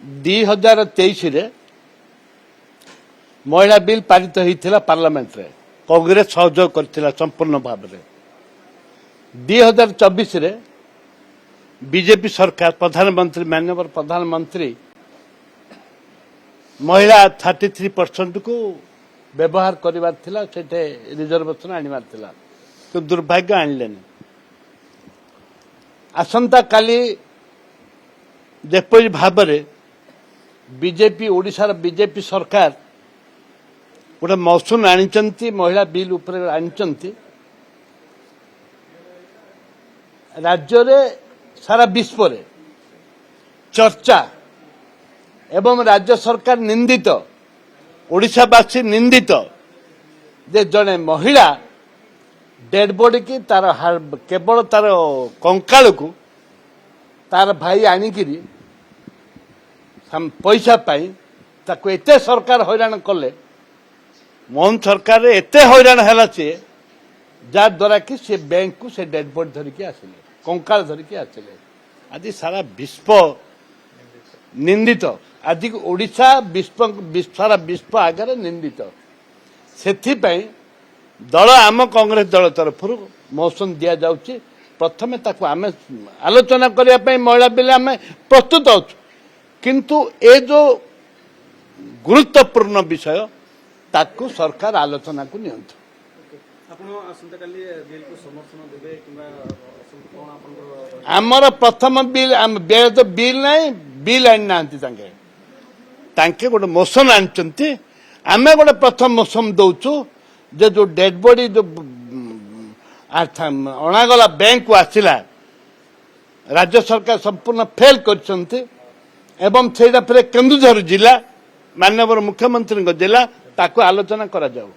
2023 महिला बिल पारित होता पार्लियामेंट रे कांग्रेस सहयोग करथिला संपूर्ण भाव में 2024 बीजेपी सरकार प्रधानमंत्री माननीय प्रधानमंत्री महिला 33% को व्यवहार करिवार थिला सेटे रिजर्वेशन आनिवार थिला तो दुर्भाग्य आणलेनी आसंता काली जेपरि भाव में बीजेपी ओडिशार बीजेपी सरकार गोटे मौसुन आनिचंती महिला बिल ऊपर आनिचंती राज्य रे सारा विश्व रे चर्चा एवं राज्य सरकार निंदित ओडिशावासी निंदित जे जड़े महिला डेड बॉडी की तार केवल तार कंकाल को तार भाई आनिकिरी पैसा पाई ताको एते सरकार हैरान कले मोहन सरकार एते हैरान है जा द्वारा कि से बैंक को से डेड बॉडी धरिकी आसिले कंकाल धरिकी आसिले आज सारा विश्व निंदित आज ओडिशा विश्व सारा विश्व आगे निंदित से दल आम कांग्रेस दल तरफ मौसम दि जाऊँगी प्रथमे ताको आमे आलोचना करने महिला बिल आम प्रस्तुत अच्छु किंतु ए जो गुरुत्वपूर्ण विषय ताकू सरकार आलोचना को नियंत्रण आमर प्रथम बिल तो बिल नहीं बिल आनी ना तांके गोटे मोशन आनी आम गोटे प्रथम मोशन दौचु जे जो डेड बॉडी जो अणागला बैंक को आसला राज्य सरकार संपूर्ण फेल करछंती एवं से केन्दुझर जिला माननीय मुख्यमंत्री जिला ताको आलोचना करा जाऊ।